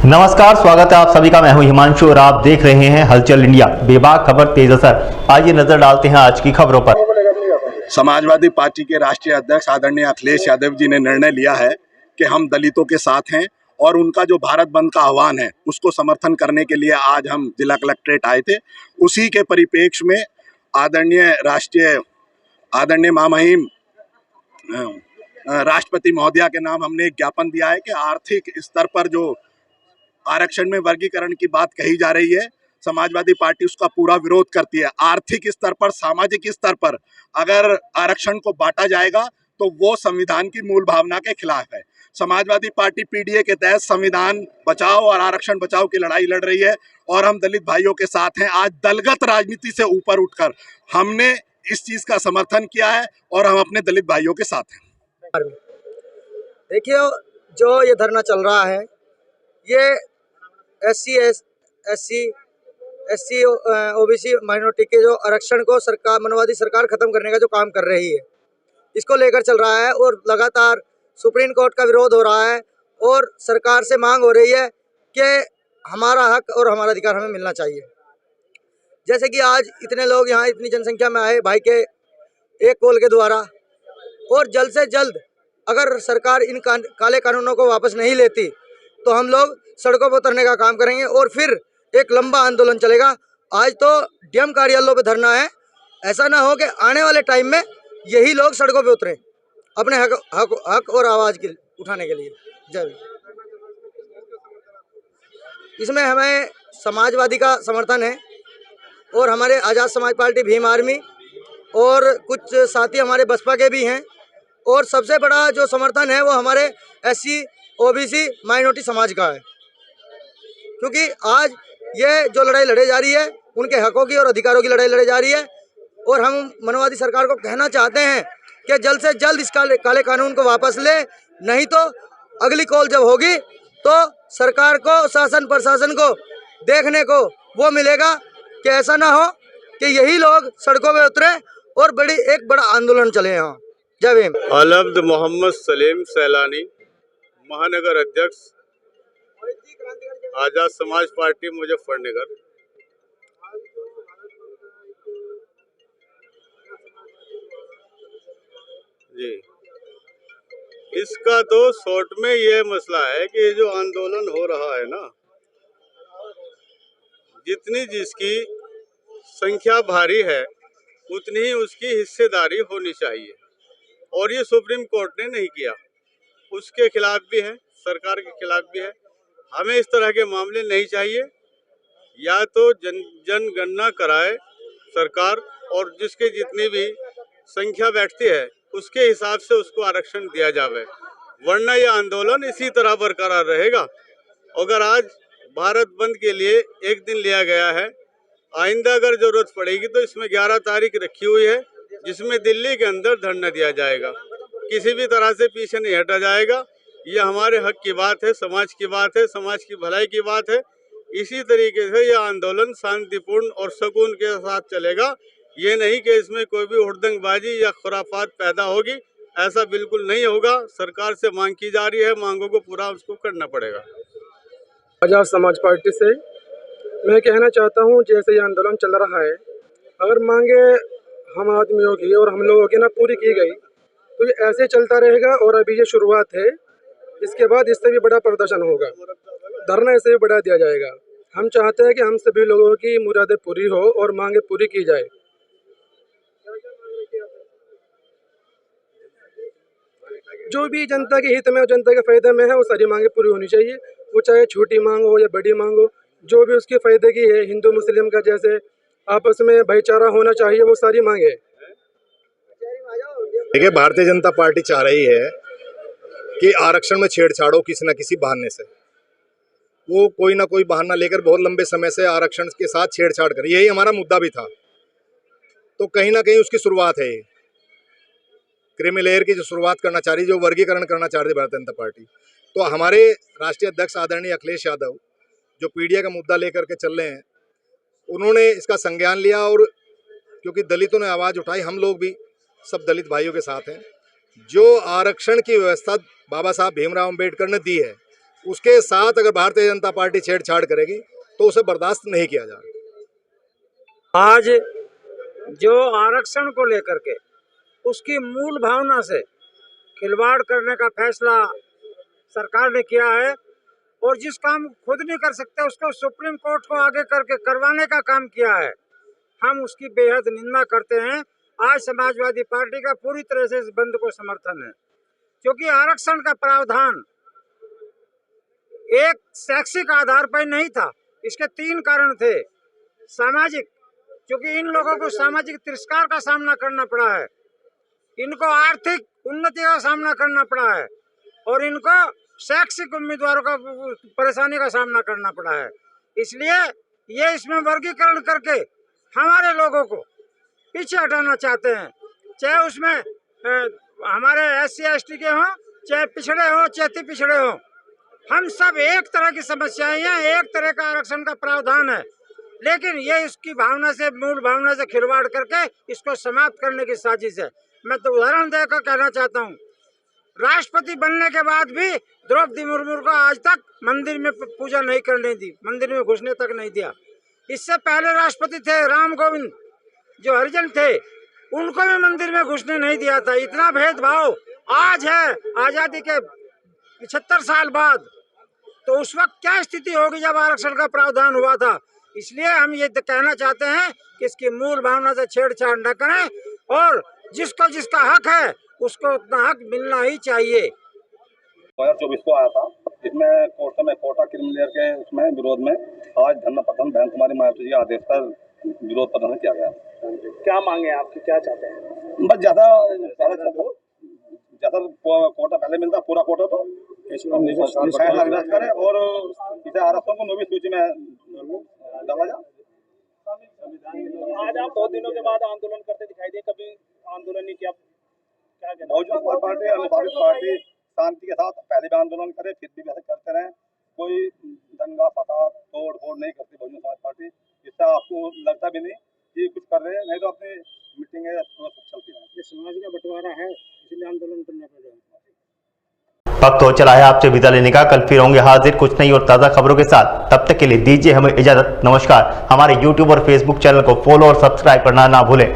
नमस्कार, स्वागत है आप सभी का। मैं हूं हिमांशु और आप देख रहे हैं हलचल इंडिया। बेबाक खबर तेज असर। आइए नजर डालते हैं आज की खबरों पर। समाजवादी पार्टी के राष्ट्रीय अध्यक्ष आदरणीय अखिलेश यादव जी ने निर्णय लिया है कि हम दलितों के साथ हैं और उनका जो भारत बंद का आह्वान है उसको समर्थन करने के लिए आज हम जिला कलेक्ट्रेट आए थे। उसी के परिप्रेक्ष्य में आदरणीय महामहिम राष्ट्रपति महोदया के नाम हमने एक ज्ञापन दिया है कि आर्थिक स्तर पर जो आरक्षण में वर्गीकरण की बात कही जा रही है, समाजवादी पार्टी उसका पूरा विरोध करती है। आर्थिक स्तर पर, सामाजिक स्तर पर अगर आरक्षण को बांटा जाएगा तो वो संविधान की मूल भावना के खिलाफ है। समाजवादी पार्टी पीडीए के तहत संविधान बचाओ और आरक्षण बचाओ की लड़ाई लड़ रही है और हम दलित भाइयों के साथ हैं। आज दलगत राजनीति से ऊपर उठकर हमने इस चीज का समर्थन किया है और हम अपने दलित भाइयों के साथ हैं। देखिए, जो ये धरना चल रहा है ये एससी ओबीसी माइनॉरिटी के जो आरक्षण को मनवादी सरकार खत्म करने का जो काम कर रही है, इसको लेकर चल रहा है और लगातार सुप्रीम कोर्ट का विरोध हो रहा है और सरकार से मांग हो रही है कि हमारा हक और हमारा अधिकार हमें मिलना चाहिए। जैसे कि आज इतने लोग यहाँ इतनी जनसंख्या में आए भाई के एक कॉल के द्वारा, और जल्द से जल्द अगर सरकार इन काले कानूनों को वापस नहीं लेती तो हम लोग सड़कों पर उतरने का काम करेंगे और फिर एक लंबा आंदोलन चलेगा। आज तो डीएम कार्यालयों पे धरना है, ऐसा ना हो कि आने वाले टाइम में यही लोग सड़कों पे उतरें अपने हक और आवाज़ के उठाने के लिए। जय। इसमें हमें समाजवादी का समर्थन है और हमारे आज़ाद समाज पार्टी, भीम आर्मी और कुछ साथी हमारे बसपा के भी हैं, और सबसे बड़ा जो समर्थन है वो हमारे एससी ओबीसी माइनॉरिटी समाज का है, क्योंकि आज ये जो लड़ाई लड़ी जा रही है उनके हकों की और अधिकारों की लड़ाई लड़ी जा रही है। और हम मनवादी सरकार को कहना चाहते हैं कि जल्द से जल्द इस काले कानून को वापस ले, नहीं तो अगली कॉल जब होगी तो सरकार को, शासन प्रशासन को देखने को वो मिलेगा कि ऐसा ना हो कि यही लोग सड़कों में उतरे और एक बड़ा आंदोलन चले। यहाँ जय भीम। अलब्द मोहम्मद सलीम सैलानी, महानगर अध्यक्ष, आजाद समाज पार्टी, मुजफ्फरनगर। जी, इसका तो शॉर्ट में ये मसला है कि ये जो आंदोलन हो रहा है ना, जितनी जिसकी संख्या भारी है उतनी ही उसकी हिस्सेदारी होनी चाहिए, और ये सुप्रीम कोर्ट ने नहीं किया। उसके खिलाफ भी है, सरकार के खिलाफ भी है। हमें इस तरह के मामले नहीं चाहिए। या तो जनगणना कराए सरकार और जिसके जितनी भी संख्या बैठती है उसके हिसाब से उसको आरक्षण दिया जावे, वरना यह आंदोलन इसी तरह बरकरार रहेगा। अगर आज भारत बंद के लिए एक दिन लिया गया है, आइंदा अगर जरूरत पड़ेगी तो इसमें 11 तारीख रखी हुई है, जिसमें दिल्ली के अंदर धरना दिया जाएगा। किसी भी तरह से पीछे नहीं हटा जाएगा। ये हमारे हक की बात है, समाज की बात है, समाज की भलाई की बात है। इसी तरीके से यह आंदोलन शांतिपूर्ण और सुकून के साथ चलेगा। ये नहीं कि इसमें कोई भी हुड़दंगबाजी या खुराफात पैदा होगी, ऐसा बिल्कुल नहीं होगा। सरकार से मांग की जा रही है, मांगों को पूरा उसको करना पड़ेगा। आजाद समाज पार्टी से मैं कहना चाहता हूँ, जैसे ये आंदोलन चल रहा है, अगर मांगे हम आदमियों की और हम लोगों की ना पूरी की गई तो ये ऐसे चलता रहेगा। और अभी ये शुरुआत है, इसके बाद इससे भी बड़ा प्रदर्शन होगा, धरना इससे भी बढ़ा दिया जाएगा। हम चाहते हैं कि हम सभी लोगों की मुरादें पूरी हो और मांगे पूरी की जाए। जो भी जनता के हित में, जनता के फायदे में है, वो सारी मांगे पूरी होनी चाहिए। वो चाहे छोटी मांग हो या बड़ी मांग हो, जो भी उसके फायदे की है, हिंदू मुस्लिम का जैसे आपस में भाईचारा होना चाहिए, वो सारी मांगे। देखिए, भारतीय जनता पार्टी चाह रही है कि आरक्षण में छेड़छाड़ हो किसी न किसी बहाने से। वो कोई ना कोई बहाना लेकर बहुत लंबे समय से आरक्षण के साथ छेड़छाड़ कर, यही हमारा मुद्दा भी था। तो कहीं ना कहीं उसकी शुरुआत है, क्रीमी लेयर की जो शुरुआत करना चाह रही, जो वर्गीकरण करना चाह रही भारतीय जनता पार्टी। तो हमारे राष्ट्रीय अध्यक्ष आदरणीय अखिलेश यादव जो पीडीए का मुद्दा लेकर के चल रहे हैं, उन्होंने इसका संज्ञान लिया और क्योंकि दलितों ने आवाज़ उठाई, हम लोग भी सब दलित भाइयों के साथ हैं। जो आरक्षण की व्यवस्था बाबा साहब भीमराव अंबेडकर ने दी है, उसके साथ अगर भारतीय जनता पार्टी छेड़छाड़ करेगी तो उसे बर्दाश्त नहीं किया जाएगा। आज जो आरक्षण को लेकर के उसकी मूल भावना से खिलवाड़ करने का फैसला सरकार ने किया है और जिस काम खुद नहीं कर सकते उसको सुप्रीम कोर्ट को आगे करके करवाने का काम किया है, हम उसकी बेहद निंदा करते हैं। आज समाजवादी पार्टी का पूरी तरह से इस बंद को समर्थन है, क्योंकि आरक्षण का प्रावधान एक शैक्षिक आधार पर नहीं था। इसके 3 कारण थे। सामाजिक, क्योंकि इन लोगों को सामाजिक तिरस्कार का सामना करना पड़ा है, इनको आर्थिक उन्नति का सामना करना पड़ा है और इनको शैक्षिक उम्मीदवारों का परेशानी का सामना करना पड़ा है। इसलिए ये इसमें वर्गीकरण करके हमारे लोगों को पीछे हटाना चाहते हैं, चाहे उसमें हमारे SC ST के हों, चाहे पिछड़े हों, चाहे अति पिछड़े हों, हम सब एक तरह की समस्याएं हैं, एक तरह का आरक्षण का प्रावधान है। लेकिन ये इसकी भावना से, मूल भावना से खिलवाड़ करके इसको समाप्त करने की साजिश है। मैं तो उदाहरण देकर कहना चाहता हूँ, राष्ट्रपति बनने के बाद भी द्रौपदी मुर्मू को आज तक मंदिर में पूजा नहीं करने दी, मंदिर में घुसने तक नहीं दिया। इससे पहले राष्ट्रपति थे राम गोविंद, जो हरिजन थे, उनको भी मंदिर में घुसने नहीं दिया था। इतना भेदभाव आज है आज़ादी के 75 साल बाद, तो उस वक्त क्या स्थिति होगी जब आरक्षण का प्रावधान हुआ था। इसलिए हम ये कहना चाहते हैं कि इसकी मूल भावना से छेड़छाड़ न करें और जिसको जिसका हक है उसको उतना हक मिलना ही चाहिए। 2024 को आया था, इसमें कोर्ट में कोटा क्रिमिनल के उसमें विरोध में आज धरना प्रदर्शन बहन कुमारी मायावती जी आदेश पर विरोध प्रदर्शन किया गया। क्या मांगे आपकी, क्या चाहते हैं? बस ज्यादा कोटा पहले मिलता, पूरा कोटा तो करे और इसे आरक्षण को नवी सूची में डाला जाए। आज आप 2 दिनों के बाद आंदोलन करते दिखाई दिए, कभी आंदोलन नहीं किया, क्या कहना? बहुजन समाज पार्टी अनुसारित पार्टी शांति के साथ पहले भी आंदोलन करे, फिर भी वैसे करते रहे, कोई दंगा फसाद तोड़ फोड़ नहीं करती बहुजन समाज पार्टी। इससे आपको लगता भी नहीं कि कुछ कर रहे हैं, नहीं तो अपनी मीटिंग चलती है। ये समाज का बंटवारा है, इसलिए आंदोलन करना पड़ रहा है। वक्त हो चला है आपसे विदा लेने का। कल फिर होंगे हाजिर कुछ नई और ताज़ा खबरों के साथ। तब तक के लिए दीजिए हमें इजाजत। नमस्कार। हमारे YouTube और Facebook चैनल को फॉलो और सब्सक्राइब करना ना भूलें।